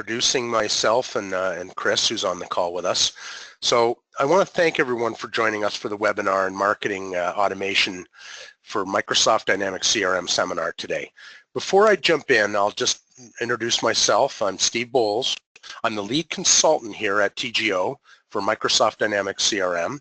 introducing myself and Chris, who's on the call with us. So I want to thank everyone for joining us for the webinar and marketing automation for Microsoft Dynamics CRM seminar today. Before I jump in, I'll just introduce myself. I'm Steve Bowles. I'm the lead consultant here at TGO for Microsoft Dynamics CRM.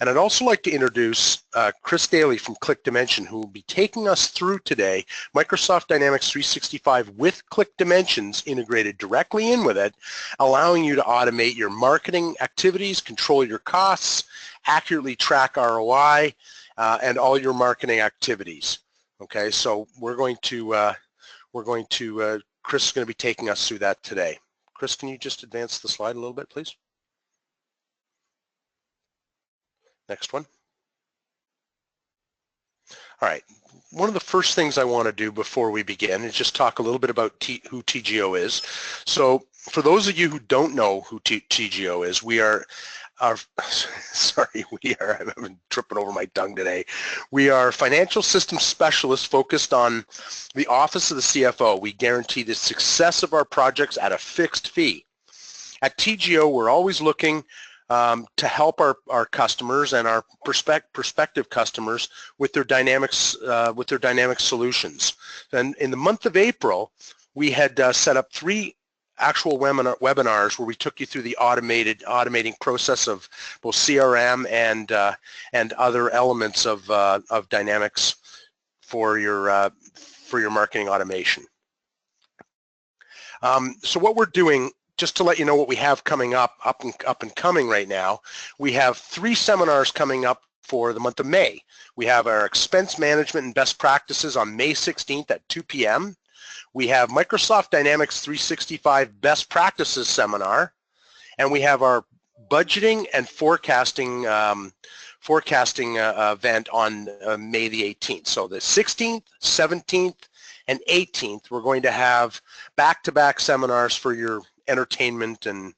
And I'd also like to introduce Chris Daly from ClickDimensions, who will be taking us through today Microsoft Dynamics 365 with ClickDimensions integrated directly in with it, allowing you to automate your marketing activities, control your costs, accurately track ROI, and all your marketing activities. Okay, so Chris is going to be taking us through that today. Chris, can you just advance the slide a little bit, please? Next one. All right, one of the first things I want to do before we begin is just talk a little bit about who TGO is. So for those of you who don't know who TGO is, I'm tripping over my tongue today. We are financial systems specialists focused on the office of the CFO. We guarantee the success of our projects at a fixed fee. At TGO, we're always looking to help our customers and our prospective customers with their Dynamics solutions. And in the month of April, we had set up 3 actual webinars where we took you through the automating process of both CRM and other elements of Dynamics for your marketing automation. So what we're doing, just to let you know what we have coming up and coming right now, we have 3 seminars coming up for the month of May. We have our expense management and best practices on May 16th at 2 p.m. We have Microsoft Dynamics 365 best practices seminar, and we have our budgeting and forecasting event on May the 18th. So the 16th, 17th, and 18th, we're going to have back-to-back seminars for your entertainment and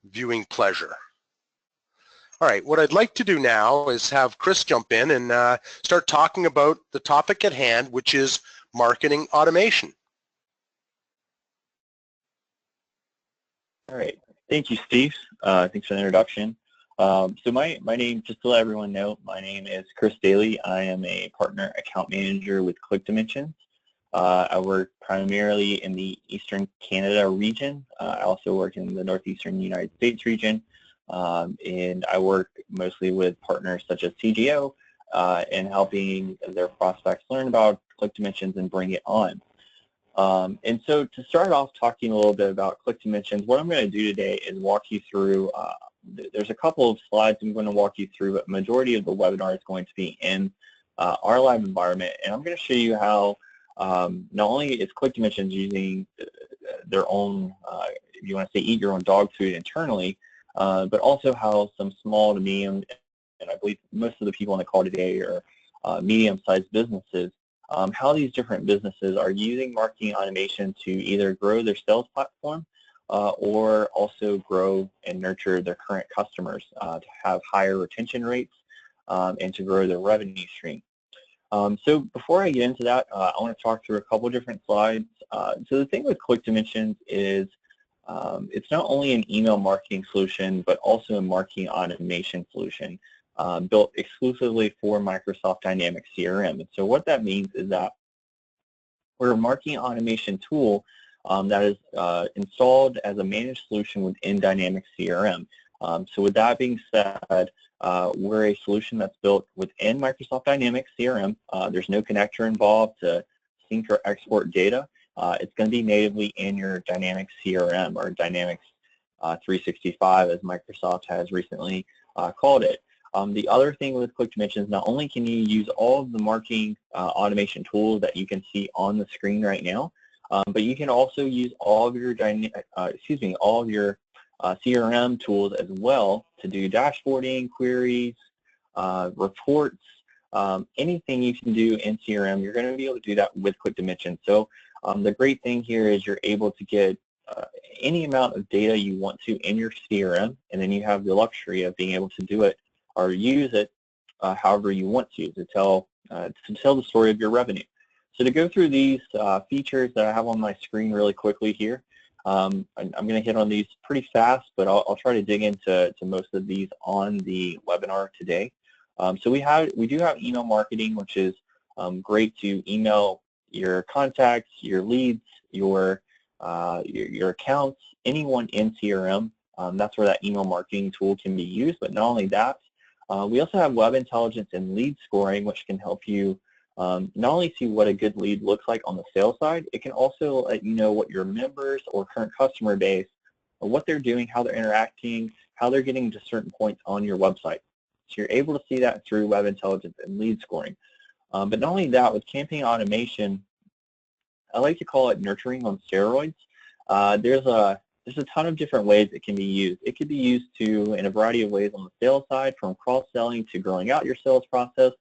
viewing pleasure. All right, what I'd like to do now is have Chris jump in and start talking about the topic at hand, which is marketing automation. All right, thank you, Steve. Thanks for the introduction. So my name, just to let everyone know, my name is Chris Daly. I am a partner account manager with ClickDimensions. I work primarily in the Eastern Canada region. I also work in the Northeastern United States region, and I work mostly with partners such as TGO and helping their prospects learn about ClickDimensions and bring it on. And so to start off talking a little bit about ClickDimensions, what I'm going to do today is walk you through, there's a couple of slides I'm going to walk you through, but majority of the webinar is going to be in our live environment, and I'm going to show you how not only is ClickDimensions using their own, if you want to say eat your own dog food internally, but also how some small to medium, and I believe most of the people on the call today are medium-sized businesses, how these different businesses are using marketing automation to either grow their sales platform or also grow and nurture their current customers to have higher retention rates and to grow their revenue stream. So before I get into that, I want to talk through a couple different slides. So the thing with ClickDimensions is it's not only an email marketing solution, but also a marketing automation solution built exclusively for Microsoft Dynamics CRM. And so what that means is that we're a marketing automation tool that is installed as a managed solution within Dynamics CRM. So with that being said, we're a solution that's built within Microsoft Dynamics CRM. There's no connector involved to sync or export data. It's going to be natively in your Dynamics CRM or Dynamics 365, as Microsoft has recently called it. The other thing with ClickDimensions, not only can you use all of the marketing automation tools that you can see on the screen right now, but you can also use all of your CRM tools as well to do dashboarding, queries, reports, anything you can do in CRM. You're going to be able to do that with ClickDimensions. So the great thing here is you're able to get any amount of data you want to in your CRM, and then you have the luxury of being able to do it or use it however you want to tell the story of your revenue. So to go through these features that I have on my screen really quickly here, I'm going to hit on these pretty fast, but I'll try to dig into most of these on the webinar today. So we do have email marketing, which is great to email your contacts, your leads, your accounts, anyone in CRM. That's where that email marketing tool can be used. But not only that, we also have web intelligence and lead scoring, which can help you not only see what a good lead looks like on the sales side, it can also let you know what your members or current customer base, what they're doing, how they're interacting, how they're getting to certain points on your website. So you're able to see that through web intelligence and lead scoring. But not only that, with campaign automation, I like to call it nurturing on steroids. There's a ton of different ways it can be used. It could be used in a variety of ways on the sales side, from cross-selling to growing out your sales process,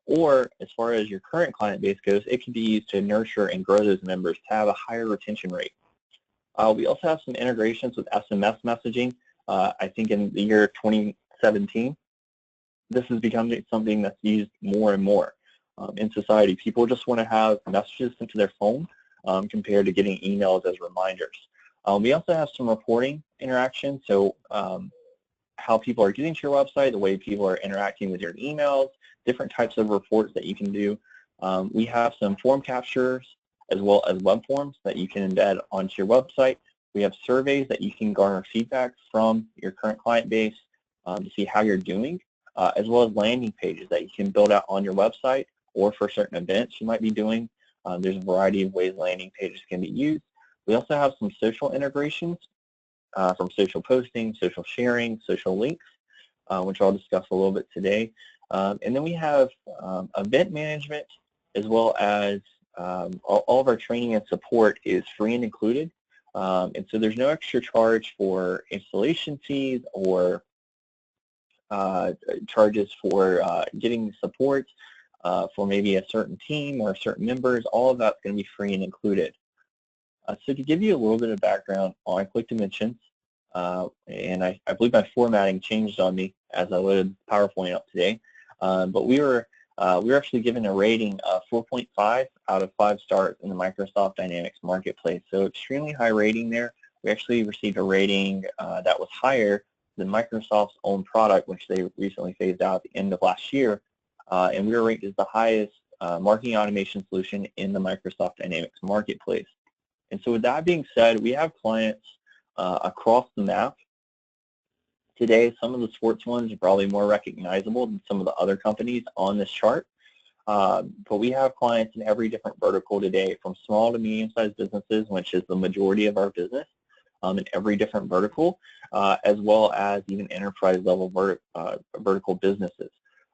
or as far as your current client base goes, it can be used to nurture and grow those members to have a higher retention rate. We also have some integrations with SMS messaging. I think in the year 2017, this is becoming something that's used more and more in society. People just want to have messages sent to their phone compared to getting emails as reminders. We also have some reporting interaction, so how people are getting to your website, the way people are interacting with your emails, different types of reports that you can do. We have some form captures as well as web forms that you can embed onto your website. We have surveys that you can garner feedback from your current client base to see how you're doing, as well as landing pages that you can build out on your website or for certain events you might be doing. There's a variety of ways landing pages can be used. We also have some social integrations from social posting, social sharing, social links, which I'll discuss a little bit today. And then we have event management, as well as all of our training and support is free and included. And so there's no extra charge for installation fees or charges for getting support for maybe a certain team or certain members. All of that's going to be free and included. So to give you a little bit of background on ClickDimensions, and I believe my formatting changed on me as I loaded PowerPoint up today, but we were actually given a rating of 4.5 out of 5 stars in the Microsoft Dynamics Marketplace. So extremely high rating there. We actually received a rating that was higher than Microsoft's own product, which they recently phased out at the end of last year, and we were ranked as the highest marketing automation solution in the Microsoft Dynamics Marketplace. And so with that being said, we have clients across the map. Today, some of the sports ones are probably more recognizable than some of the other companies on this chart. But we have clients in every different vertical today, from small to medium-sized businesses, which is the majority of our business, in every different vertical, as well as even enterprise-level vertical businesses.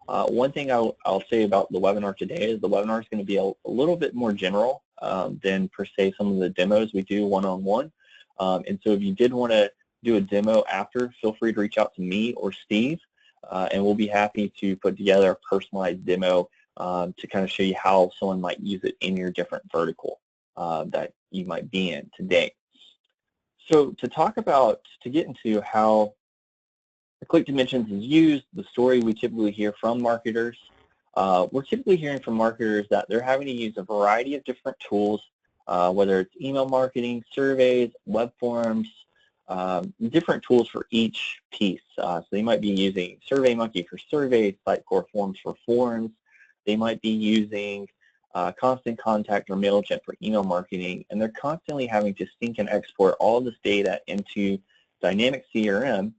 One thing I'll say about the webinar today is the webinar is going to be a little bit more general than per se some of the demos we do one-on-one. And so if you did want to do a demo after, feel free to reach out to me or Steve, and we'll be happy to put together a personalized demo to kind of show you how someone might use it in your different vertical that you might be in today. So to get into how ClickDimensions is used, the story we typically hear from marketers, we're typically hearing from marketers that they're having to use a variety of different tools, whether it's email marketing, surveys, web forms, different tools for each piece. So they might be using SurveyMonkey for surveys, Sitecore Forms for forms. They might be using Constant Contact or MailChimp for email marketing, and they're constantly having to sync and export all of this data into Dynamics CRM,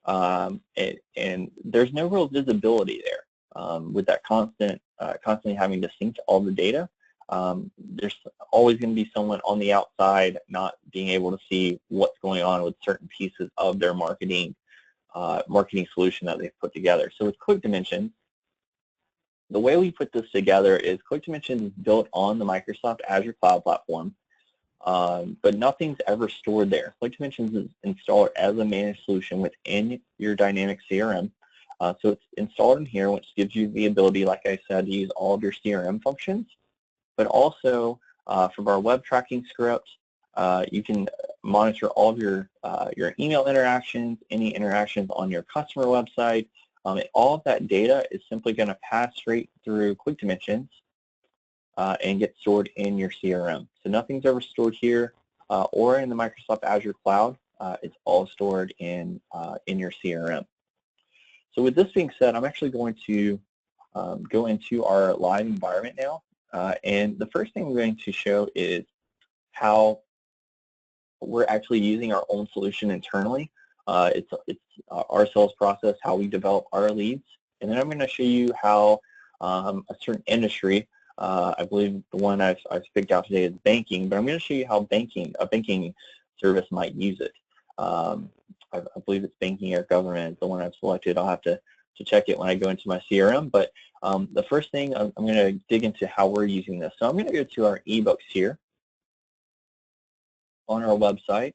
and there's no real visibility there. With that constantly having to sync all the data, there's always going to be someone on the outside not being able to see what's going on with certain pieces of their marketing solution that they've put together. So with ClickDimensions, the way we put this together is ClickDimensions is built on the Microsoft Azure Cloud Platform, but nothing's ever stored there. ClickDimensions is installed as a managed solution within your Dynamics CRM. So it's installed in here, which gives you the ability, like I said, to use all of your CRM functions, but also from our web tracking script, you can monitor all of your email interactions, any interactions on your customer website. And all of that data is simply going to pass straight through ClickDimensions and get stored in your CRM. So nothing's ever stored here. or in the Microsoft Azure cloud. It's all stored in your CRM. So with this being said, I'm actually going to go into our live environment now. And the first thing I'm going to show is how we're actually using our own solution internally. It's our sales process, how we develop our leads. And then I'm going to show you how a certain industry, I believe the one I've picked out today is banking, but I'm going to show you how a banking service might use it. I believe it's banking or government, the one I've selected. I'll have to check it when I go into my CRM, but the first thing, I'm going to dig into how we're using this. So I'm going to go to our ebooks here on our website.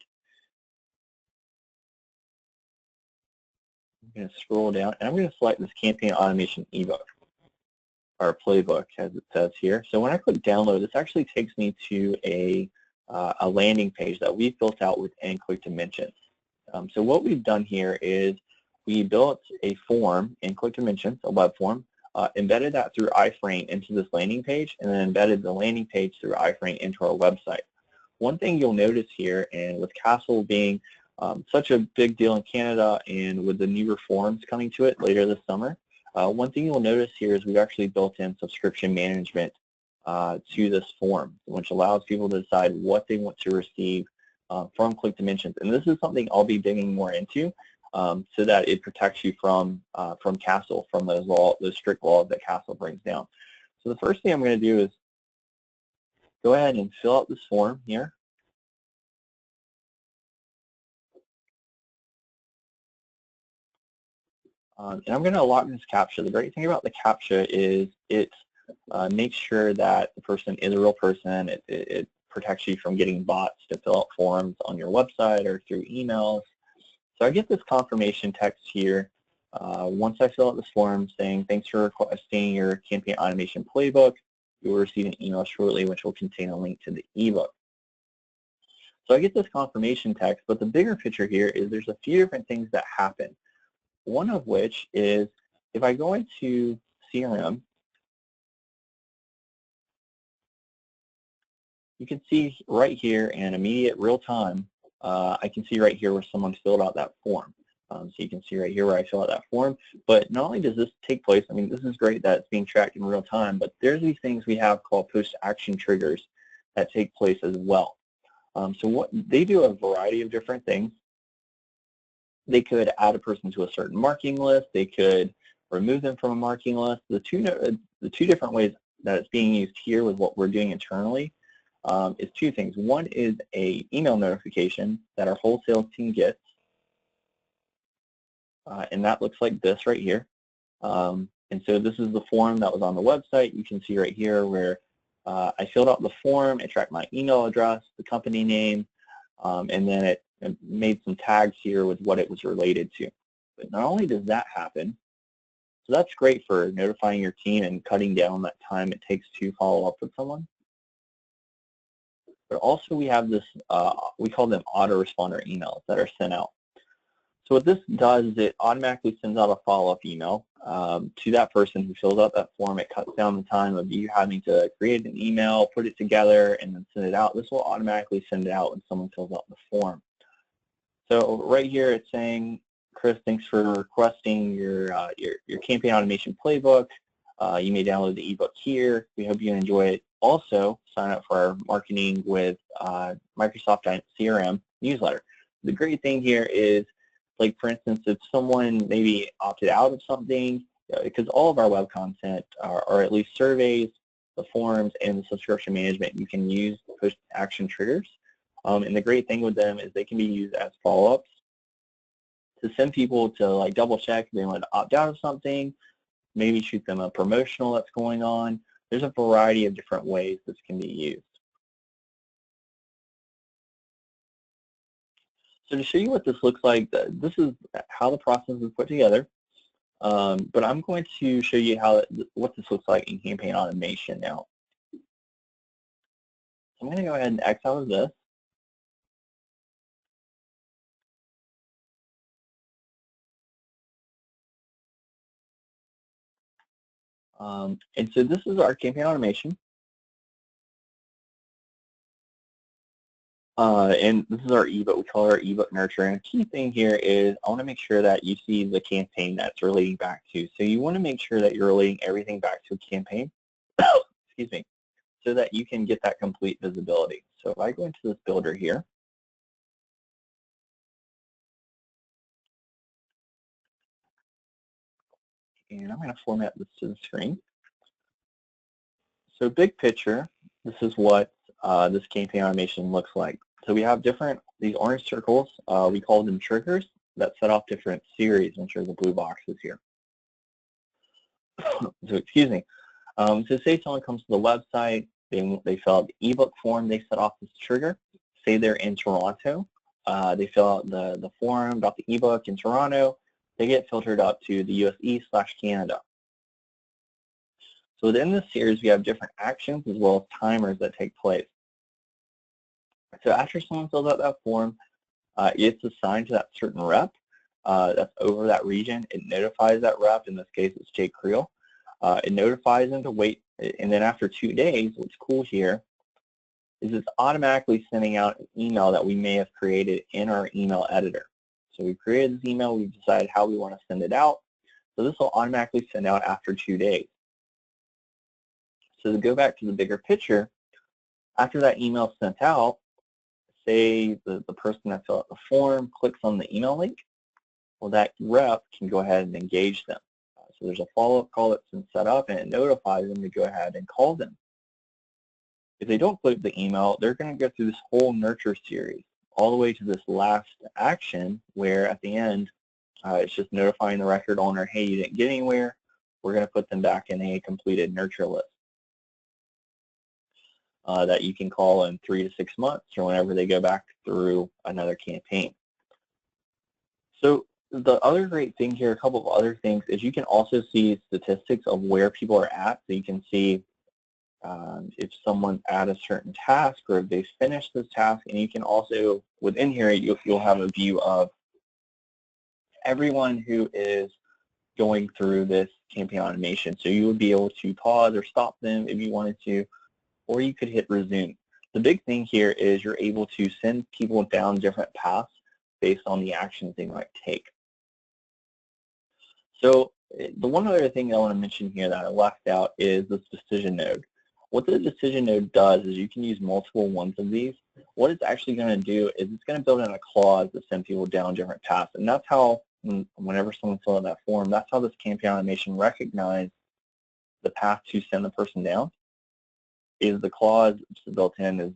I'm going to scroll down, and I'm going to select this campaign automation ebook, or playbook, as it says here. So when I click download, this actually takes me to a landing page that we've built out within ClickDimensions. So what we've done here is we built a form in ClickDimensions, a web form, embedded that through iframe into this landing page, and then embedded the landing page through iframe into our website. One thing you'll notice here, and with Castle being such a big deal in Canada, and with the new reforms coming to it later this summer, one thing you'll notice here is we've actually built in subscription management to this form, which allows people to decide what they want to receive from ClickDimensions. And this is something I'll be digging more into so that it protects you from Castle, from those strict laws that Castle brings down. So the first thing I'm going to do is go ahead and fill out this form here. And I'm going to lock this CAPTCHA. The great thing about the CAPTCHA is it makes sure that the person is a real person. It protects you from getting bots to fill out forms on your website or through emails. So I get this confirmation text here once I fill out this form saying, thanks for requesting your campaign automation playbook. You will receive an email shortly which will contain a link to the ebook. So I get this confirmation text, but the bigger picture here is there's a few different things that happen. One of which is if I go into CRM, you can see right here in immediate real time, I can see right here where someone filled out that form. So you can see right here where I fill out that form. But not only does this take place, I mean, this is great that it's being tracked in real time, but there's these things we have called post-action triggers that take place as well. So what they do a variety of different things. They could add a person to a certain marketing list. They could remove them from a marketing list. The two different ways that it's being used here with what we're doing internally is two things. One is a email notification that our wholesale team gets, and that looks like this right here. And so this is the form that was on the website. You can see right here where I filled out the form. It tracked my email address, the company name, and then it made some tags here with what it was related to. But not only does that happen, so that's great for notifying your team and cutting down that time it takes to follow up with someone. But also we have this, we call them autoresponder emails that are sent out. So what this does is it automatically sends out a follow-up email to that person who fills out that form. It cuts down the time of you having to create an email, put it together, and then send it out. This will automatically send it out when someone fills out the form. So right here it's saying, Chris, thanks for requesting your campaign automation playbook. You may download the ebook here. We hope you enjoy it. Also, sign up for our marketing with Microsoft CRM newsletter. The great thing here is, like for instance, if someone maybe opted out of something, because all of our web content are at least surveys, the forms, and the subscription management, you can use push action triggers. And the great thing with them is they can be used as follow-ups to send people to like double check if they want to opt out of something, maybe shoot them a promotional that's going on. There's a variety of different ways this can be used. So to show you what this looks like, this is how the process is put together. But I'm going to show you what this looks like in campaign automation now. I'm going to go ahead and X out of this. And so this is our campaign automation. And this is our ebook. We call it our ebook nurture. And the key thing here is I want to make sure that you see the campaign that's relating back to. So you want to make sure that you're relating everything back to a campaign, excuse me, so that you can get that complete visibility. So if I go into this builder here, and I'm going to format this to the screen. So big picture, this is what this campaign automation looks like. So we have these orange circles, we call them triggers that set off different series, which are the blue boxes here. So excuse me. So say someone comes to the website, they fill out the ebook form, they set off this trigger. Say they're in Toronto, they fill out the form about the ebook in Toronto, they get filtered up to the USE/Canada. So within this series, we have different actions as well as timers that take place. So after someone fills out that form, it's assigned to that certain rep that's over that region. It notifies that rep, in this case it's Jake Creel. It notifies them to wait, and then after 2 days, what's cool here is it's automatically sending out an email that we may have created in our email editor. So we created this email, we decided how we want to send it out. So this will automatically send out after 2 days. So to go back to the bigger picture, after that email is sent out, say the person that filled out the form clicks on the email link, well, that rep can go ahead and engage them. So there's a follow-up call that's been set up, and it notifies them to go ahead and call them. If they don't click the email, they're going to go through this whole nurture series, all the way to this last action, where at the end, it's just notifying the record owner, hey, you didn't get anywhere. We're going to put them back in a completed nurture list that you can call in 3 to 6 months or whenever they go back through another campaign. So the other great thing here, a couple of other things, is you can also see statistics of where people are at. So you can see if someone's at a certain task or if they've finished this task, and you can also, within here, you'll have a view of everyone who is going through this campaign automation. So you would be able to pause or stop them if you wanted to, or you could hit resume. The big thing here is you're able to send people down different paths based on the actions they might take. So the one other thing I want to mention here that I left out is this decision node. What the decision node does is you can use multiple ones of these. What it's actually going to do is it's going to build in a clause that sends people down different paths. And that's how, whenever someone fills out that form, that's how this campaign automation recognizes the path to send the person down, is the clause built in is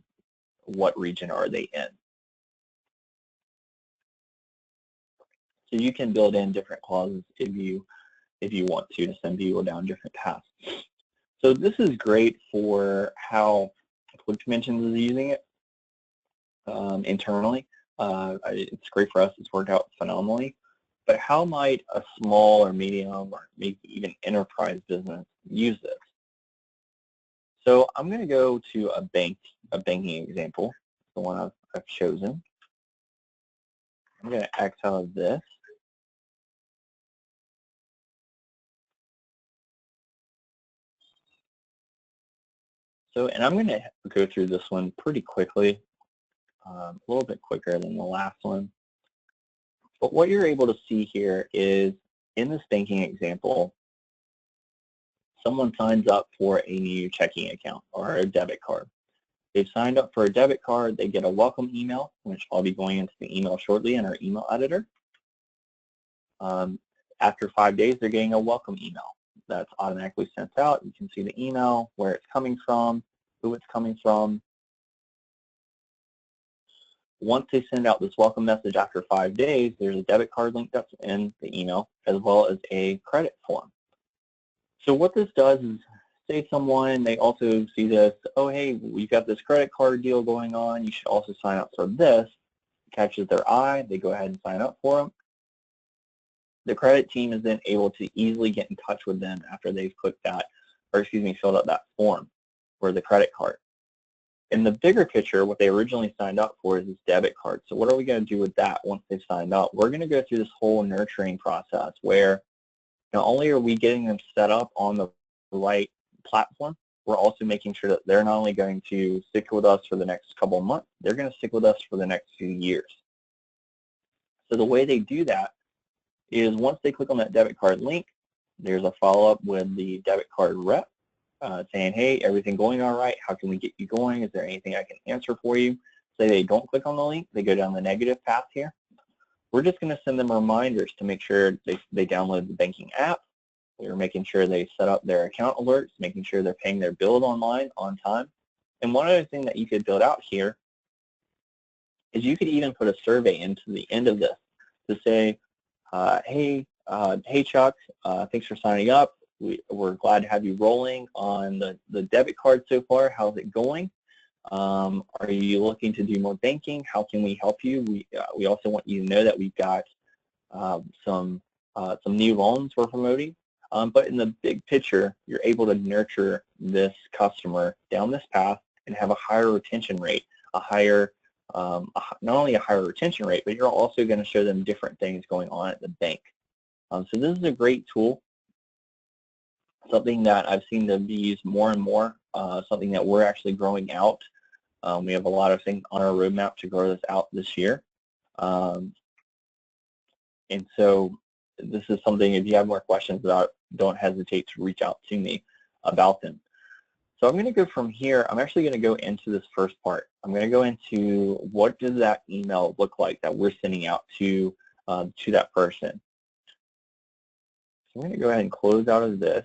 what region are they in. So you can build in different clauses if you want to send people down different paths. So this is great for how ClickDimensions is using it internally. It's great for us. It's worked out phenomenally. But how might a small or medium or maybe even enterprise business use this? So I'm going to go to a banking example, the one I've chosen. I'm going to X out of this. So, and I'm going to go through this one pretty quickly, a little bit quicker than the last one. But what you're able to see here is, in this banking example, someone signs up for a new checking account or a debit card. They've signed up for a debit card, they get a welcome email, which I'll be going into the email shortly in our email editor. After 5 days, they're getting a welcome email that's automatically sent out. You can see the email, where it's coming from, who it's coming from. Once they send out this welcome message after 5 days, there's a debit card link that's in the email, as well as a credit form. So what this does is, say someone, they also see this, oh hey, we've got this credit card deal going on, you should also sign up for this. It catches their eye, they go ahead and sign up for them. The credit team is then able to easily get in touch with them after they've clicked that, or excuse me, filled out that form for the credit card. In the bigger picture, what they originally signed up for is this debit card. So what are we going to do with that once they've signed up? We're going to go through this whole nurturing process where not only are we getting them set up on the right platform, we're also making sure that they're not only going to stick with us for the next couple of months, they're going to stick with us for the next few years. So the way they do that is once they click on that debit card link, there's a follow-up with the debit card rep saying, hey, everything going all right? How can we get you going? Is there anything I can answer for you? Say they don't click on the link, they go down the negative path here. We're just going to send them reminders to make sure they download the banking app. We're making sure they set up their account alerts, making sure they're paying their bills online on time. And one other thing that you could build out here is you could even put a survey into the end of this to say, hey Chuck, thanks for signing up. We're glad to have you rolling on the debit card so far. How's it going? Are you looking to do more banking? How can we help you? We also want you to know that we've got some new loans we're promoting. But in the big picture, you're able to nurture this customer down this path and have a higher retention rate, not only a higher retention rate, but you're also going to show them different things going on at the bank. So this is a great tool, something that I've seen to be used more and more, something that we're actually growing out. We have a lot of things on our roadmap to grow this out this year. And so this is something, if you have more questions about it, don't hesitate to reach out to me about them. So I'm going to go from here. I'm actually going to go into this first part. I'm going to go into what does that email look like that we're sending out to that person. So I'm going to go ahead and close out of this.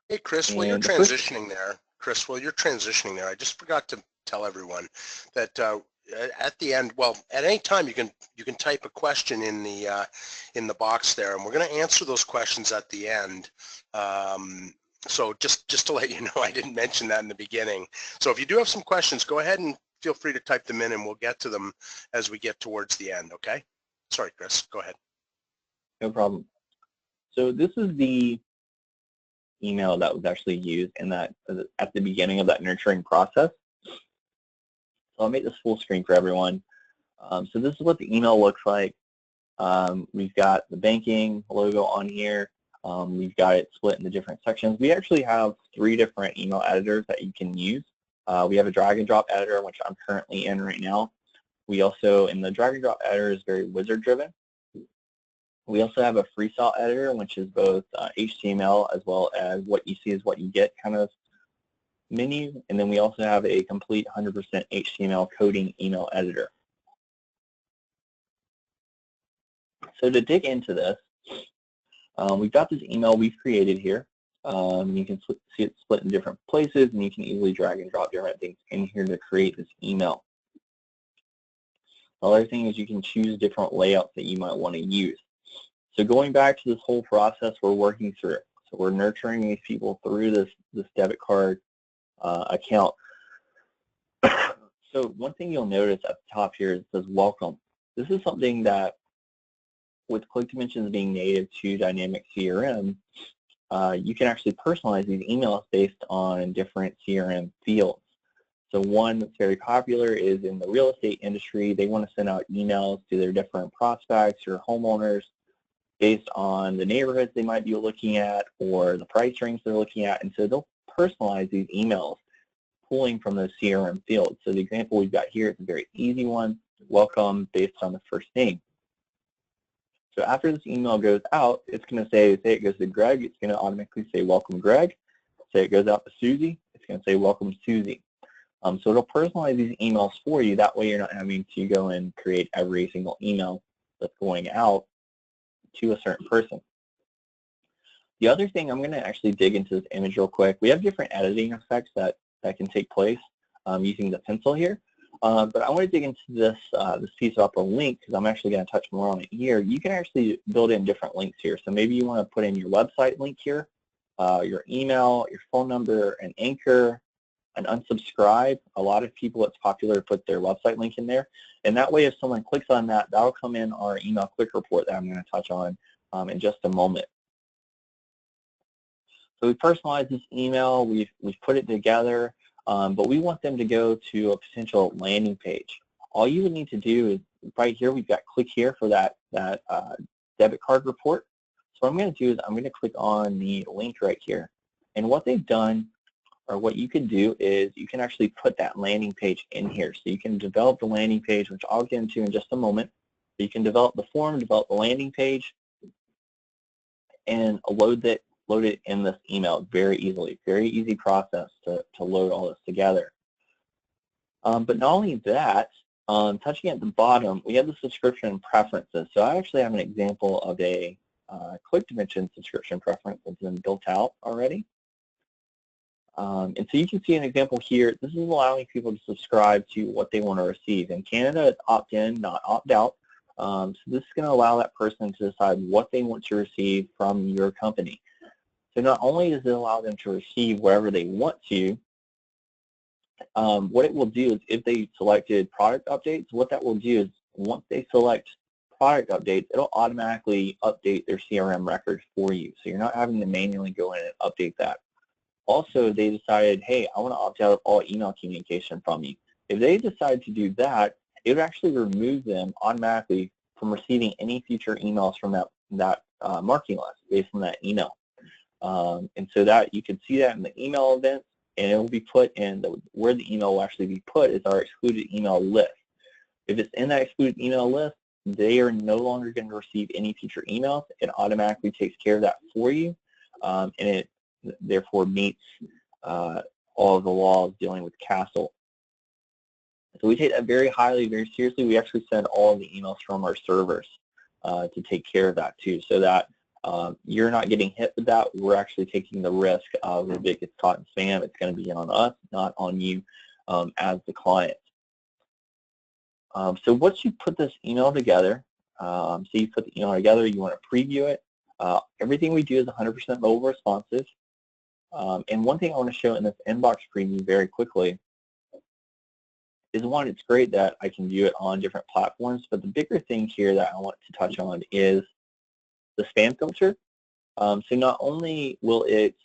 Hey, Chris, while you're transitioning there, I just forgot to tell everyone that at the end, well, at any time you can type a question in the box there, and we're going to answer those questions at the end. So just to let you know, I didn't mention that in the beginning. So if you do have some questions, go ahead and feel free to type them in, and we'll get to them as we get towards the end. Okay? Sorry, Chris. Go ahead. No problem. So this is the email that was actually used in that at the beginning of that nurturing process. So I'll make this full screen for everyone. So this is what the email looks like. We've got the banking logo on here. We've got it split into different sections. We actually have 3 different email editors that you can use. We have a drag and drop editor, which I'm currently in right now. We also, in the drag and drop editor, is very wizard driven. We also have a freestyle editor, which is both HTML as well as what you see is what you get kind of menu. And then we also have a complete 100% HTML coding email editor. So to dig into this, we've got this email we've created here. You can see it split in different places, and you can easily drag and drop different things in here to create this email. The other thing is you can choose different layouts that you might want to use. So going back to this whole process we're working through, so we're nurturing these people through this debit card account. So one thing you'll notice at the top here is it says welcome. This is something that with ClickDimensions being native to Dynamic CRM, you can actually personalize these emails based on different CRM fields. So one that's very popular is in the real estate industry. They want to send out emails to their different prospects or homeowners based on the neighborhoods they might be looking at or the price range they're looking at. And so they'll personalize these emails pulling from those CRM fields. So the example we've got here is a very easy one, welcome based on the first name. So after this email goes out, it's going to say it goes to Greg, it's going to automatically say welcome Greg. Say it goes out to Susie, it's going to say welcome Susie. So it'll personalize these emails for you. That way you're not having to go and create every single email that's going out to a certain person. The other thing, I'm going to actually dig into this image real quick. We have different editing effects that can take place using the pencil here. But I want to dig into this piece of a link because I'm actually going to touch more on it here. You can actually build in different links here. So maybe you want to put in your website link here, your email, your phone number, an anchor, an unsubscribe. A lot of people, it's popular to put their website link in there. And that way, if someone clicks on that, that'll come in our email quick report that I'm going to touch on in just a moment. So we personalized this email. We've put it together. But we want them to go to a potential landing page. All you would need to do is right here, we've got click here for that debit card report. So what I'm going to do is I'm going to click on the link right here. And what they've done, or what you can do, is you can actually put that landing page in here. So you can develop the landing page, which I'll get into in just a moment. So you can develop the form, develop the landing page, and load it in this email very easily. Very easy process to load all this together. But not only that, touching at the bottom, we have the subscription preferences. So I actually have an example of a ClickDimensions subscription preference that's been built out already. And so you can see an example here. This is allowing people to subscribe to what they want to receive. In Canada, it's opt-in, not opt-out. So this is going to allow that person to decide what they want to receive from your company. So not only does it allow them to receive whatever they want to, what it will do is if they selected product updates, what that will do is once they select product updates, it'll automatically update their CRM record for you. So you're not having to manually go in and update that. Also, they decided, hey, I want to opt out of all email communication from you. If they decide to do that, it would actually remove them automatically from receiving any future emails from that marketing list based on that email. And so that you can see that in the email events, and it will be put in where the email will actually be put is our excluded email list. If it's in that excluded email list, they are no longer going to receive any future emails. It automatically takes care of that for you, and it therefore meets all of the laws dealing with CASL. So we take that very highly, very seriously. We actually send all of the emails from our servers to take care of that too, so that you're not getting hit with that. We're actually taking the risk of if it gets caught in spam, it's going to be on us, not on you as the client. So once you put this email together, so you put the email together, you want to preview it. Everything we do is 100% mobile responsive. And one thing I want to show in this inbox preview very quickly is, one, it's great that I can view it on different platforms, but the bigger thing here that I want to touch on is the spam filter. So not only will it,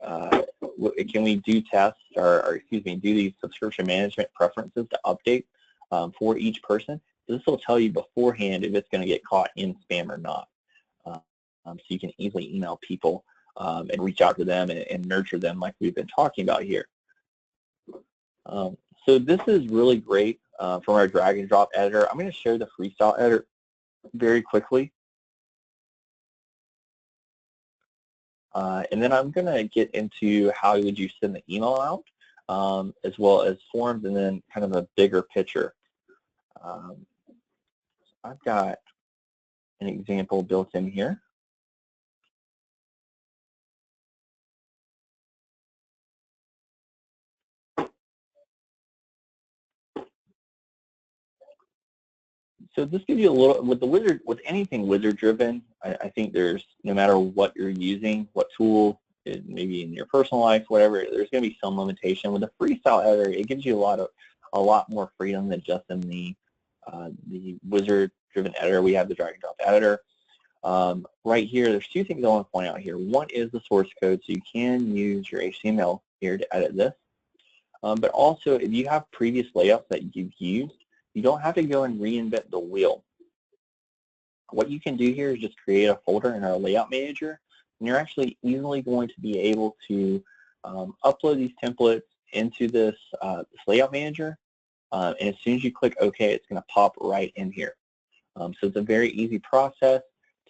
can we do tests, or excuse me, do these subscription management preferences to update for each person. This will tell you beforehand if it's going to get caught in spam or not. So you can easily email people and reach out to them and nurture them like we've been talking about here. So this is really great from our drag and drop editor. I'm going to show the freestyle editor very quickly. And then I'm going to get into how would you send the email out, as well as forms, and then kind of a bigger picture. I've got an example built in here. So this gives you a little, with the wizard, with anything wizard driven, I think there's, no matter what you're using, what tool, maybe in your personal life, whatever, there's going to be some limitation. With the freestyle editor, it gives you a lot more freedom than just in the wizard driven editor. We have the drag and drop editor. Right here, there's two things I want to point out here. One is the source code, so you can use your HTML here to edit this. But also, if you have previous layouts that you've used, you don't have to go and reinvent the wheel. What you can do here is just create a folder in our layout manager, and you're actually easily going to be able to upload these templates into this, this layout manager, and as soon as you click OK, it's going to pop right in here. So it's a very easy process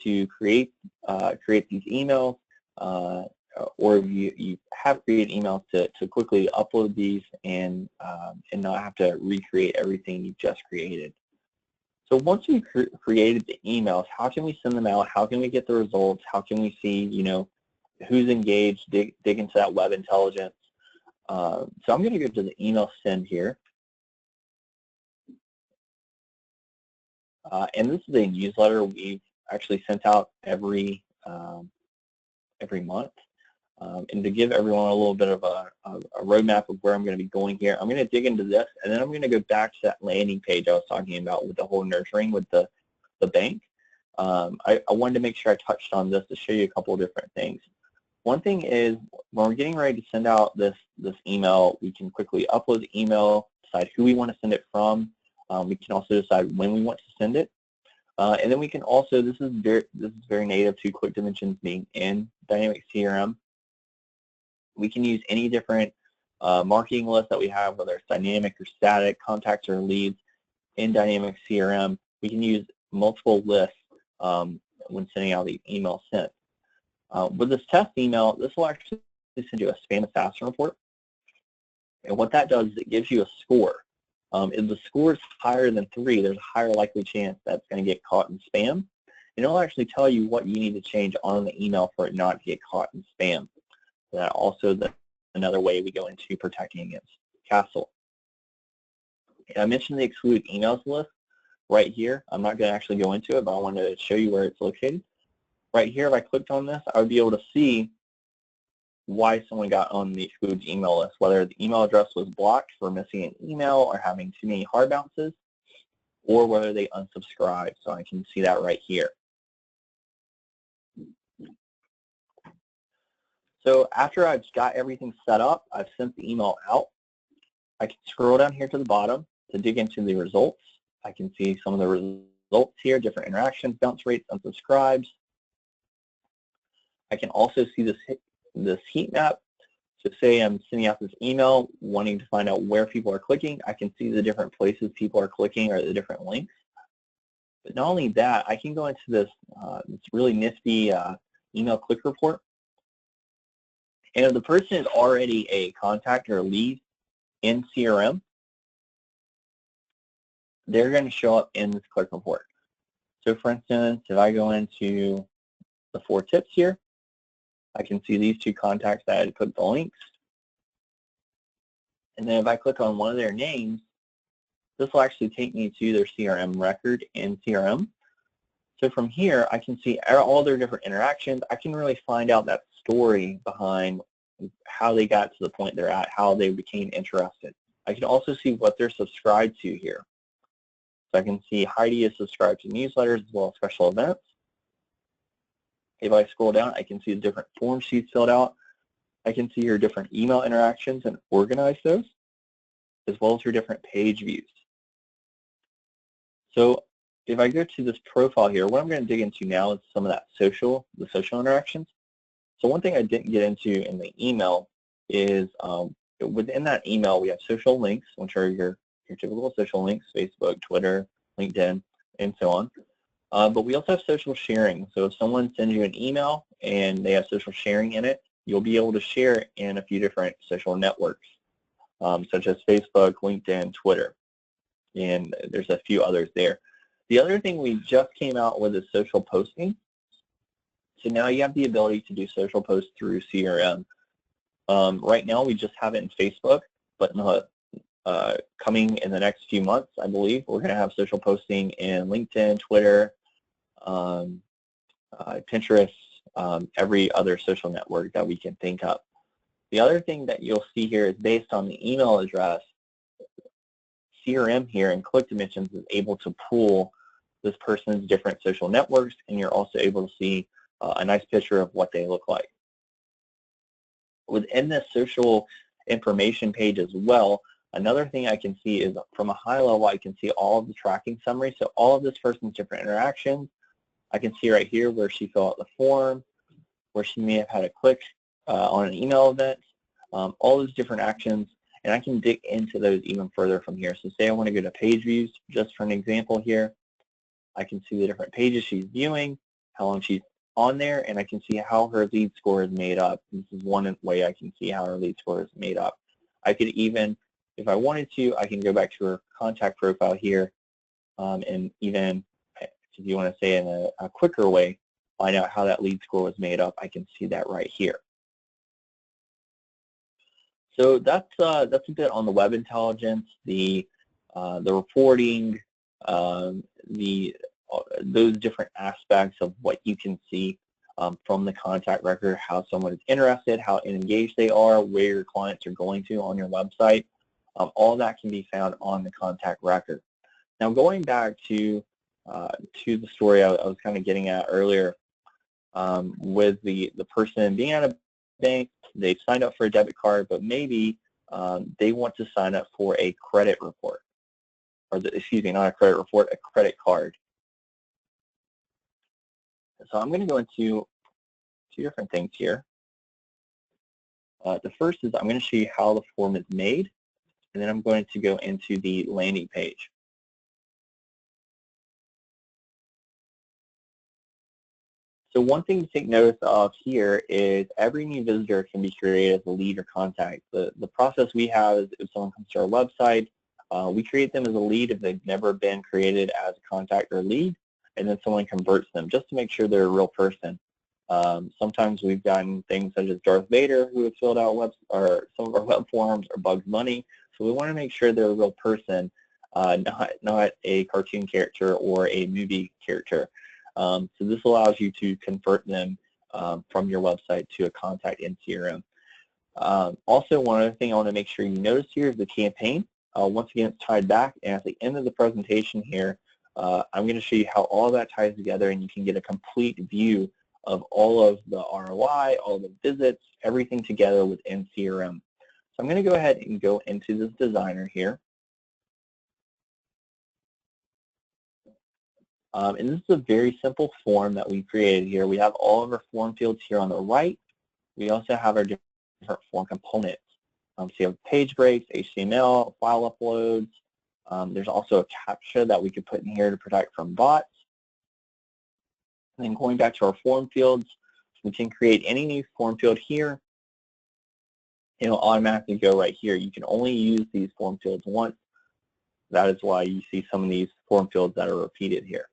to create these emails, or if you have created emails to quickly upload these and not have to recreate everything you've just created. So once we've created the emails, how can we send them out? How can we get the results? How can we see, you know, who's engaged, dig into that web intelligence? So I'm going to go to the email send here. And this is a newsletter we've actually sent out every month. And to give everyone a little bit of a roadmap of where I'm going to be going here, I'm going to dig into this, and then I'm going to go back to that landing page I was talking about with the whole nurturing with the bank. I wanted to make sure I touched on this to show you a couple of different things. One thing is, when we're getting ready to send out this email, we can quickly upload the email, decide who we want to send it from. We can also decide when we want to send it. And then we can also, this is very native to ClickDimensions being in Dynamic CRM. We can use any different marketing list that we have, whether it's dynamic or static, contacts or leads in Dynamic CRM. We can use multiple lists when sending out the email sent. With this test email, this will actually send you a spam assassin report. And what that does is it gives you a score. If the score is higher than 3, there's a higher likely chance that's going to get caught in spam. And it'll actually tell you what you need to change on the email for it not to get caught in spam. That also another way we go into protecting against Castle. And I mentioned the excluded emails list right here. I'm not going to actually go into it, but I wanted to show you where it's located. Right here, if I clicked on this, I would be able to see why someone got on the excluded email list, whether the email address was blocked for missing an email or having too many hard bounces, or whether they unsubscribed. So I can see that right here. So after I've got everything set up, I've sent the email out, I can scroll down here to the bottom to dig into the results. I can see some of the results here, different interactions, bounce rates, unsubscribes. I can also see this heat map. So say I'm sending out this email wanting to find out where people are clicking. I can see the different places people are clicking or the different links. But not only that, I can go into this really nifty email click report. And if the person is already a contact or a lead in CRM, they're going to show up in this click report. So for instance, if I go into the 4 tips here, I can see these 2 contacts that I had clicked the links. And then if I click on one of their names, this will actually take me to their CRM record in CRM. So from here, I can see all their different interactions. I can really find out that story behind how they got to the point they're at, how they became interested. I can also see what they're subscribed to here. So I can see Heidi is subscribed to newsletters as well as special events. If I scroll down, I can see the different forms she's filled out. I can see her different email interactions and organize those, as well as her different page views. So if I go to this profile here, what I'm going to dig into now is some of that the social interactions. So one thing I didn't get into in the email is within that email, we have social links, which are your typical social links, Facebook, Twitter, LinkedIn, and so on. But we also have social sharing. So if someone sends you an email and they have social sharing in it, you'll be able to share it in a few different social networks, such as Facebook, LinkedIn, Twitter, and there's a few others there. The other thing we just came out with is social posting. So now you have the ability to do social posts through CRM. Right now we just have it in Facebook, but coming in the next few months, I believe, we're going to have social posting in LinkedIn, Twitter, Pinterest, every other social network that we can think of. The other thing that you'll see here is based on the email address, CRM here in ClickDimensions is able to pool this person's different social networks, and you're also able to see a nice picture of what they look like. Within this social information page as well, another thing I can see is from a high level, I can see all of the tracking summary. So all of this person's different interactions. I can see right here where she filled out the form, where she may have had a click on an email event, all those different actions, and I can dig into those even further from here. So say I want to go to page views, just for an example here. I can see the different pages she's viewing, how long she's on there, and I can see how her lead score is made up. This is one way I can see how her lead score is made up. I could even, if I wanted to, I can go back to her contact profile here, and even, if you want to say in a quicker way, find out how that lead score was made up. I can see that right here. So that's a bit on the web intelligence, the reporting, those different aspects of what you can see from the contact record, how someone is interested, how engaged they are, where your clients are going to on your website. All that can be found on the contact record. Now going back to the story I was kind of getting at earlier, with the person being at a bank, they've signed up for a debit card, but maybe they want to sign up for a credit report, or excuse me, not a credit report, a credit card. So I'm going to go into two different things here. The first is I'm going to show you how the form is made, and then I'm going to go into the landing page. So one thing to take notice of here is every new visitor can be created as a lead or contact. The process we have is if someone comes to our website, we create them as a lead if they've never been created as a contact or lead, and then someone converts them just to make sure they're a real person. Sometimes we've gotten things such as Darth Vader who have filled out some of our web forms, or Bugs Bunny. So we want to make sure they're a real person, not a cartoon character or a movie character. So this allows you to convert them from your website to a contact in CRM. Also, one other thing I want to make sure you notice here is the campaign. Once again, it's tied back, and at the end of the presentation here, I'm going to show you how all that ties together, and you can get a complete view of all of the ROI, all the visits, everything together within CRM. So I'm going to go ahead and go into this designer here. And this is a very simple form that we created here. We have all of our form fields here on the right. We also have our different form components. So you have page breaks, HTML, file uploads. There's also a CAPTCHA that we could put in here to protect from bots. And then going back to our form fields, we can create any new form field here. It'll automatically go right here. You can only use these form fields once. That is why you see some of these form fields that are repeated here.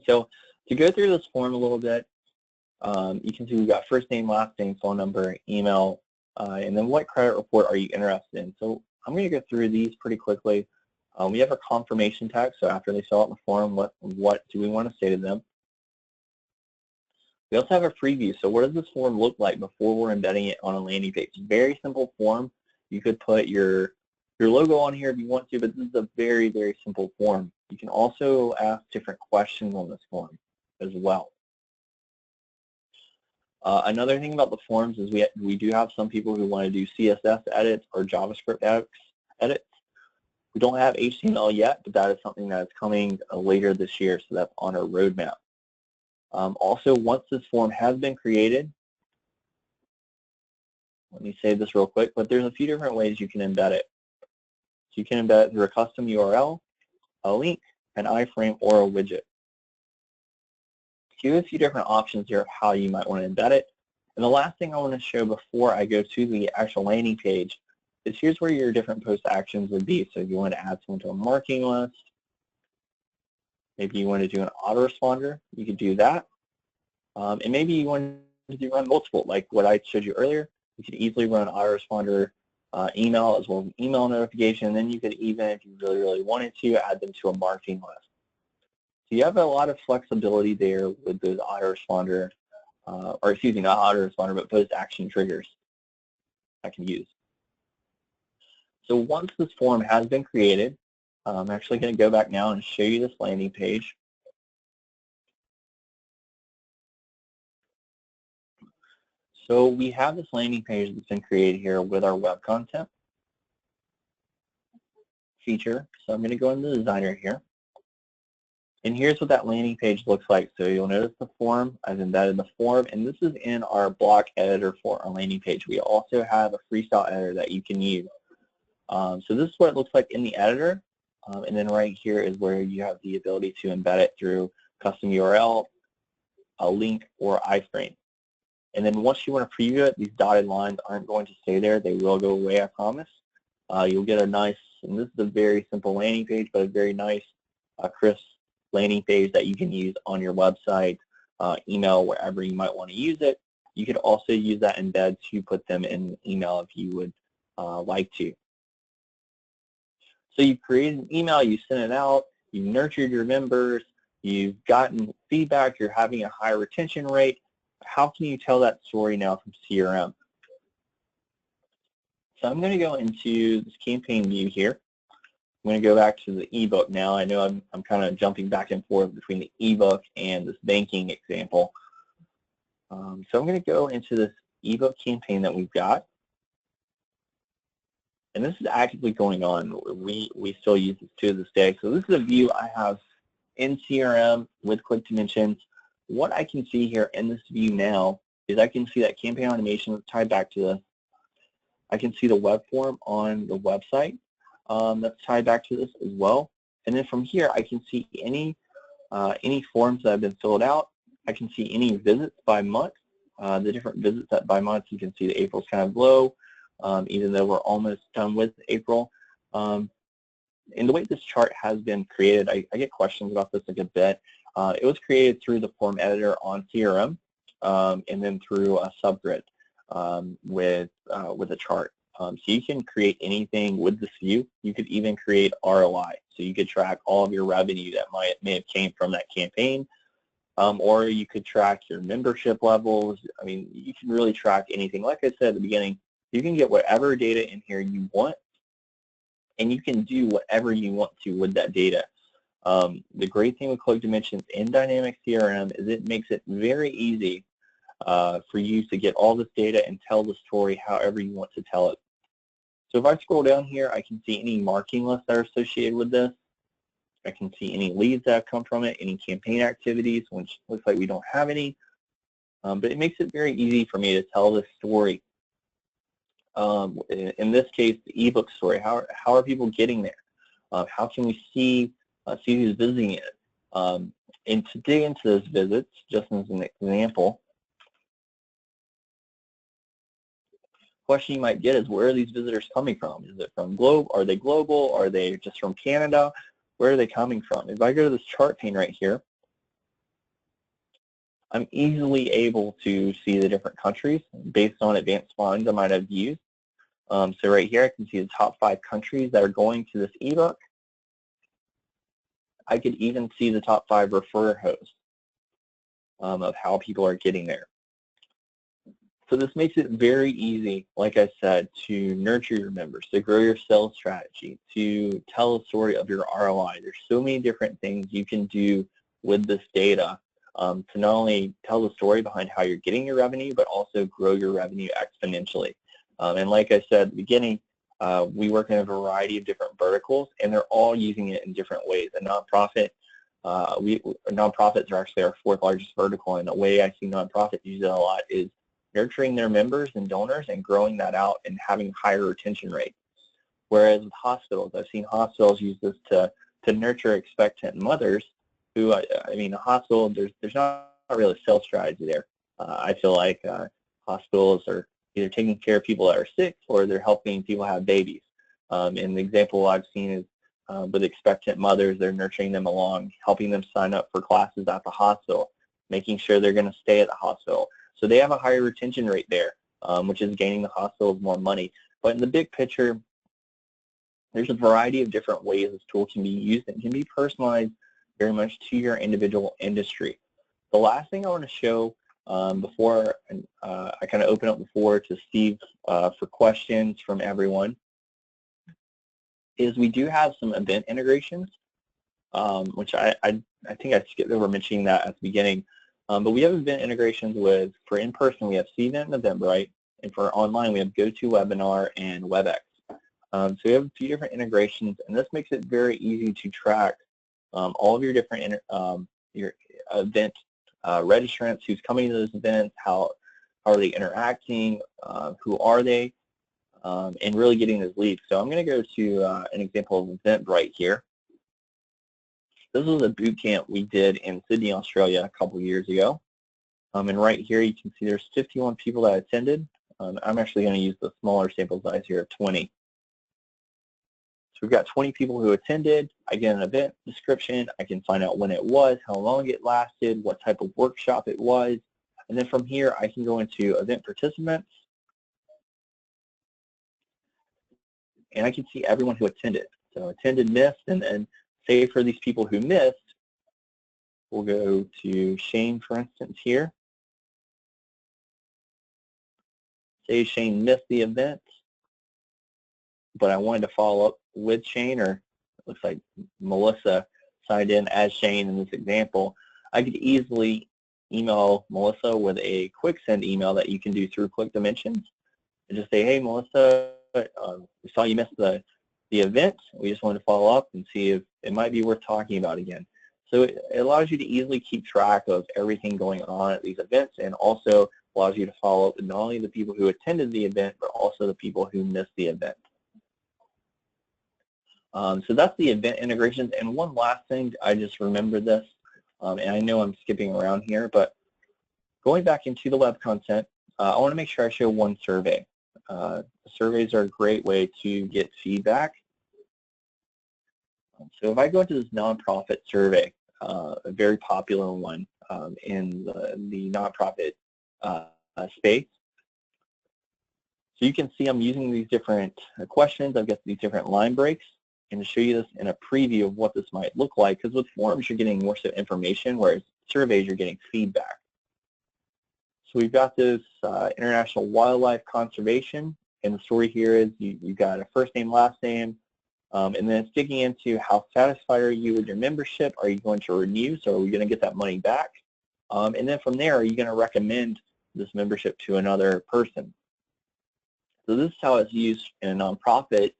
So to go through this form a little bit, you can see we've got first name, last name, phone number, email, and then what credit report are you interested in. So I'm going to go through these pretty quickly. We have a confirmation text, so after they fill out the form, what do we want to say to them? We also have a preview, so what does this form look like before we're embedding it on a landing page? Very simple form. You could put your logo on here if you want to, but this is a very, very simple form. You can also ask different questions on this form as well. Another thing about the forms is we do have some people who want to do CSS edits or JavaScript edits. We don't have HTML yet, but that is something that is coming later this year, so that's on our roadmap. Also, once this form has been created, let me save this real quick, but there's a few different ways you can embed it. So you can embed it through a custom URL, a link, an iframe, or a widget. So you have a few different options here of how you might want to embed it. And the last thing I want to show before I go to the actual landing page is here's where your different post actions would be. So if you want to add someone to a marketing list, maybe you want to do an autoresponder, you could do that. And maybe you want to run multiple, like what I showed you earlier. You could easily run an autoresponder email as well as an email notification, and then you could even, if you really, really wanted to, add them to a marketing list. So you have a lot of flexibility there with those autoresponder, or excuse me, not autoresponder, but post action triggers I can use. So once this form has been created, I'm actually going to go back now and show you this landing page. So we have this landing page that's been created here with our web content feature. So I'm going to go into the designer here. And here's what that landing page looks like. So you'll notice the form, I've embedded the form, and this is in our block editor for our landing page. We also have a freestyle editor that you can use. So this is what it looks like in the editor. And then right here is where you have the ability to embed it through custom URL, a link, or iframe. And then once you want to preview it, these dotted lines aren't going to stay there. They will go away, I promise. You'll get a nice, and this is a very simple landing page, but a very nice, crisp landing page that you can use on your website, email, wherever you might want to use it. You could also use that embed to put them in email if you would like to. So you created an email, you sent it out, you nurtured your members, you've gotten feedback, you're having a high retention rate. How can you tell that story now from CRM? So I'm going to go into this campaign view here. I'm going to go back to the ebook now. I know I'm kind of jumping back and forth between the ebook and this banking example. So I'm going to go into this ebook campaign that we've got. And this is actively going on. We still use this to this day. So this is a view I have in CRM with ClickDimensions, what I can see here in this view now is I can see that campaign automation is tied back to this. I can see the web form on the website that's tied back to this as well. And then from here, I can see any forms that have been filled out. I can see any visits by month, the different visits that by month. You can see that April's kind of low, even though we're almost done with April. And the way this chart has been created, I get questions about this a good bit. It was created through the form editor on CRM, and then through a subgrid with a chart. So you can create anything with this view. You could even create ROI. So you could track all of your revenue that may have came from that campaign, or you could track your membership levels. I mean, you can really track anything. Like I said at the beginning, you can get whatever data in here you want, and you can do whatever you want to with that data. The great thing with ClickDimensions in Dynamic CRM is it makes it very easy for you to get all this data and tell the story however you want to tell it. So if I scroll down here, I can see any marketing lists that are associated with this. I can see any leads that have come from it, any campaign activities, which looks like we don't have any. But it makes it very easy for me to tell this story. In this case, the ebook story. How are people getting there? How can we see who's visiting it? And to dig into those visits, just as an example, question you might get is, where are these visitors coming from? Is it from are they global? Are they just from Canada? Where are they coming from? If I go to this chart pane right here, I'm easily able to see the different countries based on advanced finds I might have used. So right here, I can see the top 5 countries that are going to this ebook. I could even see the top 5 referrer hosts of how people are getting there. So this makes it very easy, like I said, to nurture your members, to grow your sales strategy, to tell a story of your ROI. There's so many different things you can do with this data to not only tell the story behind how you're getting your revenue, but also grow your revenue exponentially. And like I said at the beginning, we work in a variety of different verticals, and they're all using it in different ways. A nonprofit, nonprofits are actually our 4th largest vertical, and the way I see nonprofits use it a lot is nurturing their members and donors and growing that out and having higher retention rates. Whereas with hospitals, I've seen hospitals use this to nurture expectant mothers who, I mean, a hospital, there's not really a sales strategy there. I feel like hospitals are either taking care of people that are sick or they're helping people have babies. And the example I've seen is with expectant mothers, they're nurturing them along, helping them sign up for classes at the hospital, making sure they're going to stay at the hospital. So they have a higher retention rate there, which is gaining the hospitals more money. But in the big picture, there's a variety of different ways this tool can be used and can be personalized very much to your individual industry. The last thing I want to show before I kind of open up the floor to Steve for questions from everyone is we do have some event integrations, which I think I skipped over mentioning that at the beginning. But we have event integrations with, for in-person, we have CVent and Eventbrite, and for online, we have GoToWebinar and WebEx. So we have a few different integrations, and this makes it very easy to track all of your different your event registrants, who's coming to those events, how are they interacting, who are they, and really getting those leads. So I'm going to go to an example of Eventbrite here. This was a boot camp we did in Sydney, Australia a couple years ago. And right here you can see there's 51 people that attended. I'm actually going to use the smaller sample size here of 20. So we've got 20 people who attended. I get an event description. I can find out when it was, how long it lasted, what type of workshop it was. And then from here I can go into event participants. And I can see everyone who attended. So attended, missed, and then say for these people who missed, we'll go to Shane, for instance, here. Say Shane missed the event, but I wanted to follow up with Shane, or it looks like Melissa signed in as Shane in this example. I could easily email Melissa with a quick send email that you can do through ClickDimensions and just say, hey, Melissa, we saw you missed the event. We just wanted to follow up and see if it might be worth talking about again. So it allows you to easily keep track of everything going on at these events, and also allows you to follow up with not only the people who attended the event, but also the people who missed the event. So that's the event integrations. And one last thing, I just remembered this, and I know I'm skipping around here, but going back into the web content, I want to make sure I show one survey. Surveys are a great way to get feedback. So if I go into this nonprofit survey, a very popular one in the nonprofit space, so you can see I'm using these different questions. I've got these different line breaks, and to show you this in a preview of what this might look like, because with forums you're getting more so information, whereas surveys you're getting feedback. So we've got this international wildlife conservation, and the story here is you've got a first name, last name, and then it's digging into how satisfied are you with your membership? Are you going to renew? So are we going to get that money back? And then from there, are you going to recommend this membership to another person? So this is how it's used in a nonprofit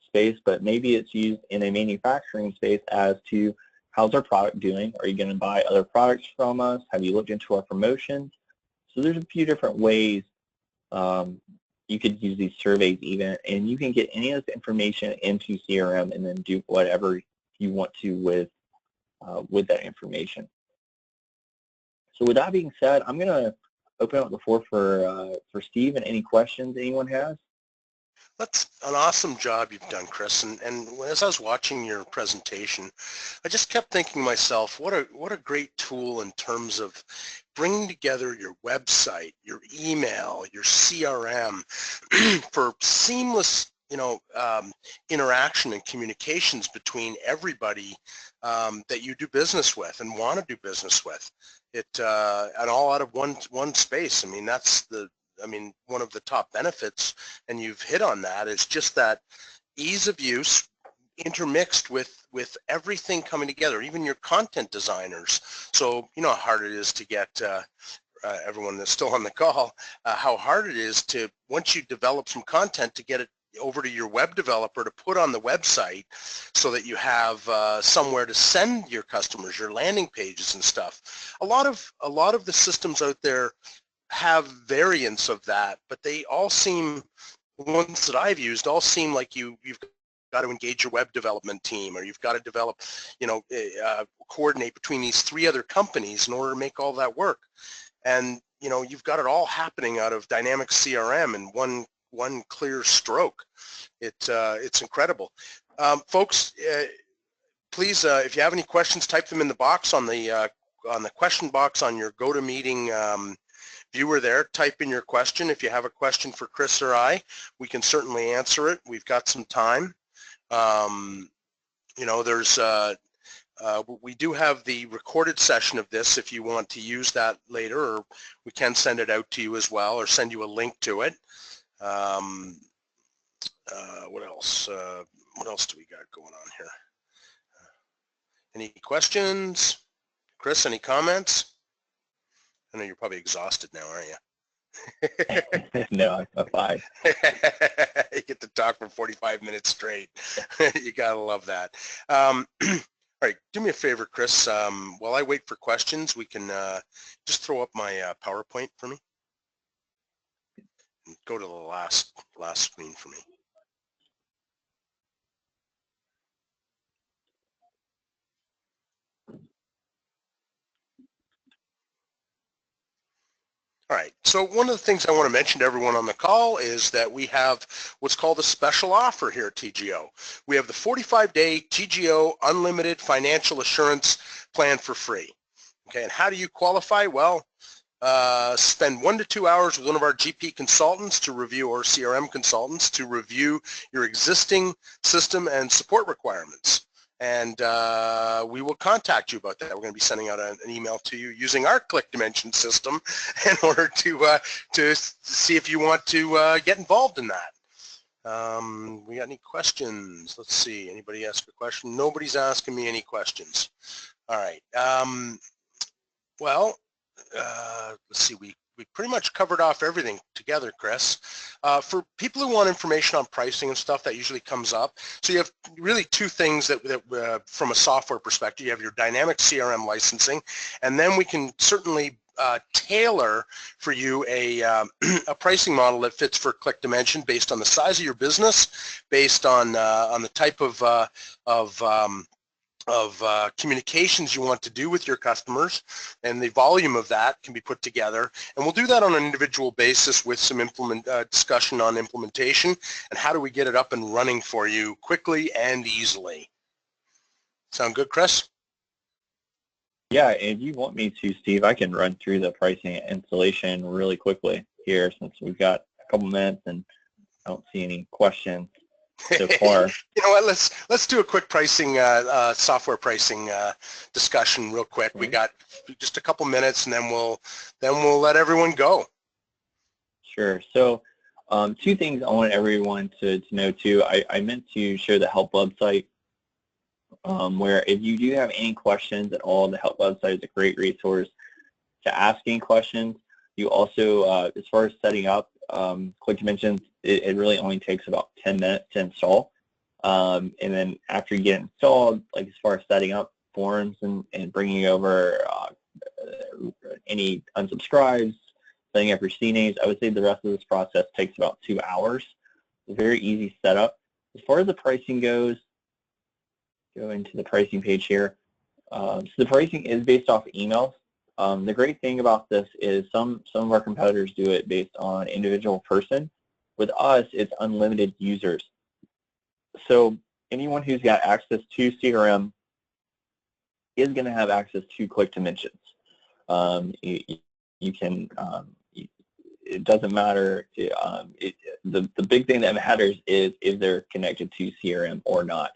space, but maybe it's used in a manufacturing space as to how's our product doing? Are you going to buy other products from us? Have you looked into our promotions? So there's a few different ways you could use these surveys even, and you can get any of this information into CRM and then do whatever you want to with that information. So with that being said, I'm going to open up the floor for Steve and any questions anyone has. That's an awesome job you've done, Chris. And as I was watching your presentation, I just kept thinking to myself, what a great tool in terms of bringing together your website, your email, your CRM for seamless, interaction and communications between everybody that you do business with and want to do business with. It and all out of one space. I mean, that's one of the top benefits, and you've hit on that, is just that ease of use intermixed with everything coming together, even your content designers. So you know how hard it is to get everyone that's still on the call, how hard it is to, once you develop some content, to get it over to your web developer to put on the website so that you have somewhere to send your customers, your landing pages and stuff. A lot of the systems out there have variants of that, but they all seem, the ones that I've used, all seem like you've got to engage your web development team, or you've got to develop, coordinate between these three other companies in order to make all that work. And you've got it all happening out of Dynamics CRM in one clear stroke. It's incredible. Folks, please, if you have any questions, type them in the box on the question box on your GoToMeeting viewer there. Type in your question. If you have a question for Chris or I, we can certainly answer it. We've got some time. We do have the recorded session of this if you want to use that later, or we can send it out to you as well, or send you a link to it. What else? What else do we got going on here? Any questions? Chris, any comments? I know you're probably exhausted now, aren't you? No, I'm fine. You get to talk for 45 minutes straight. You gotta love that. All right, do me a favor, Chris. While I wait for questions, we can just throw up my PowerPoint for me. And go to the last screen for me. All right, so one of the things I want to mention to everyone on the call is that we have what's called a special offer here at TGO. We have the 45-day TGO Unlimited Financial Assurance Plan for free. Okay, and how do you qualify? Well, spend 1 to 2 hours with one of our GP consultants to review, or CRM consultants, to review your existing system and support requirements. And we will contact you about that. We're going to be sending out an email to you using our ClickDimensions system in order to see if you want to get involved in that. We got any questions? Let's see. Anybody ask a question? Nobody's asking me any questions. All right. Let's see. We we pretty much covered off everything together, Chris. For people who want information on pricing and stuff, that usually comes up. So you have really two things that from a software perspective. You have your dynamic CRM licensing, and then we can certainly tailor for you a pricing model that fits for ClickDimensions based on the size of your business, based on the type of communications you want to do with your customers, and the volume of that can be put together. And we'll do that on an individual basis with some discussion on implementation and how do we get it up and running for you quickly and easily. Sound good, Chris? Yeah, if you want me to, Steve, I can run through the pricing and installation really quickly here since we've got a couple minutes and I don't see any questions so far. You know what? Let's do a quick pricing, software pricing discussion real quick. We got just a couple minutes, and then we'll let everyone go. Sure. So, two things I want everyone to know too. I meant to share the help website, where if you do have any questions at all, the help website is a great resource to ask any questions. You also, as far as setting up ClickDimensions, it really only takes about 10 minutes to install. And then after you get it installed, like as far as setting up forms and bringing over any unsubscribes, setting up your CNAs, I would say the rest of this process takes about 2 hours. It's a very easy setup. As far as the pricing goes, go into the pricing page here. So the pricing is based off emails. The great thing about this is some of our competitors do it based on individual person. With us, it's unlimited users. So anyone who's got access to CRM is going to have access to ClickDimensions. You can, it doesn't matter. The big thing that matters is if they're connected to CRM or not.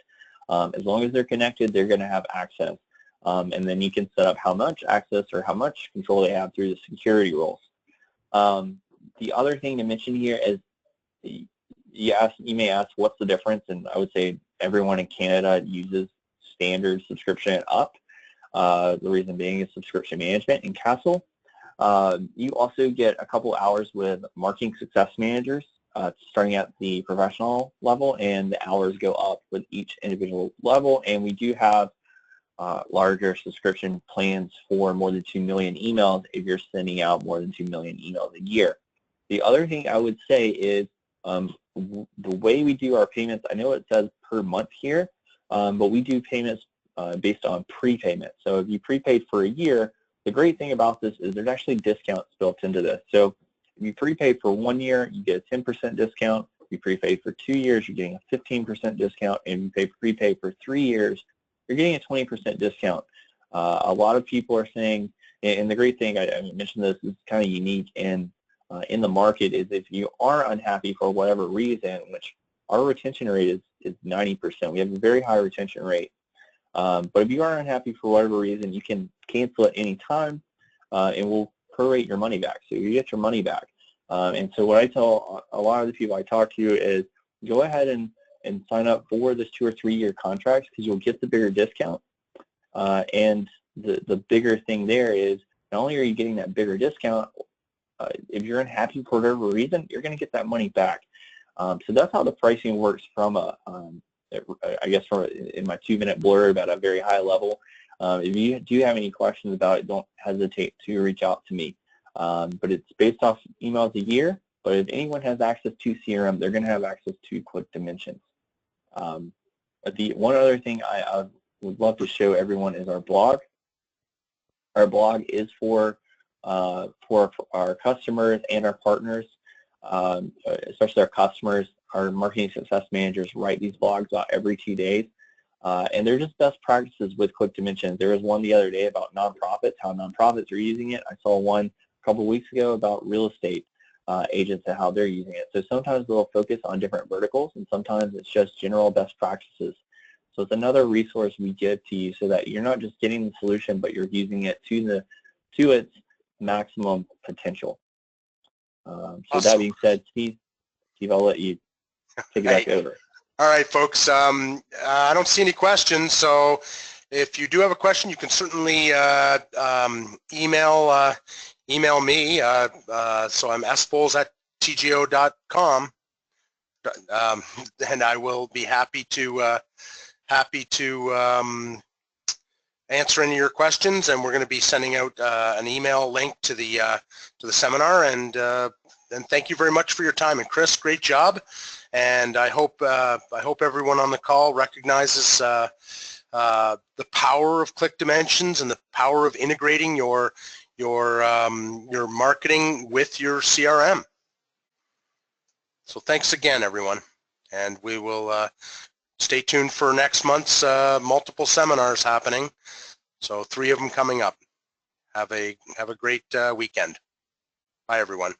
As long as they're connected, they're going to have access. And then you can set up how much access or how much control they have through the security rules. The other thing to mention here is you may ask what's the difference, and I would say everyone in Canada uses standard subscription up. The reason being is subscription management in Castle. You also get a couple hours with marketing success managers starting at the professional level, and the hours go up with each individual level, and we do have larger subscription plans for more than 2 million emails if you're sending out more than 2 million emails a year. The other thing I would say is the way we do our payments, I know it says per month here, but we do payments based on prepayment. So if you prepaid for a year, the great thing about this is there's actually discounts built into this. So if you prepay for 1 year, you get a 10% discount. If you prepay for 2 years, you're getting a 15% discount. And if you prepay for 3 years, you're getting a 20% discount. A lot of people are saying, and the great thing, I mentioned this, is kind of unique in the market, is if you are unhappy for whatever reason, which our retention rate is 90%. We have a very high retention rate. But if you are unhappy for whatever reason, you can cancel at any time, and we'll prorate your money back. So you get your money back. And so what I tell a lot of the people I talk to is go ahead and sign up for this 2 or 3 year contract because you'll get the bigger discount. And the bigger thing there is not only are you getting that bigger discount, if you're unhappy for whatever reason, you're going to get that money back. So that's how the pricing works from I guess in my 2-minute blurb at a very high level. If you do have any questions about it, don't hesitate to reach out to me. But it's based off emails a year. But if anyone has access to CRM, they're going to have access to ClickDimensions. The one other thing I would love to show everyone is our blog. Our blog is for our customers and our partners, especially our customers. Our marketing success managers write these blogs out every 2 days, and they're just best practices with ClickDimensions. There was one the other day about nonprofits, how nonprofits are using it. I saw one a couple weeks ago about real estate agents and how they're using it. So sometimes they'll focus on different verticals, and sometimes it's just general best practices. So it's another resource we give to you so that you're not just getting the solution, but you're using it to its maximum potential. So awesome. That being said, Steve, I'll let you take it back over. All right, folks. I don't see any questions, so if you do have a question, you can certainly email email me. So I'm sbowles@tgo.com, and I will be happy to answer any of your questions. And we're going to be sending out an email link to the seminar. And thank you very much for your time. And Chris, great job. And I hope everyone on the call recognizes the power of ClickDimensions and the power of integrating your marketing with your CRM. So thanks again, everyone, and we will stay tuned for next month's multiple seminars happening. So 3 of them coming up. Have a great weekend. Bye, everyone.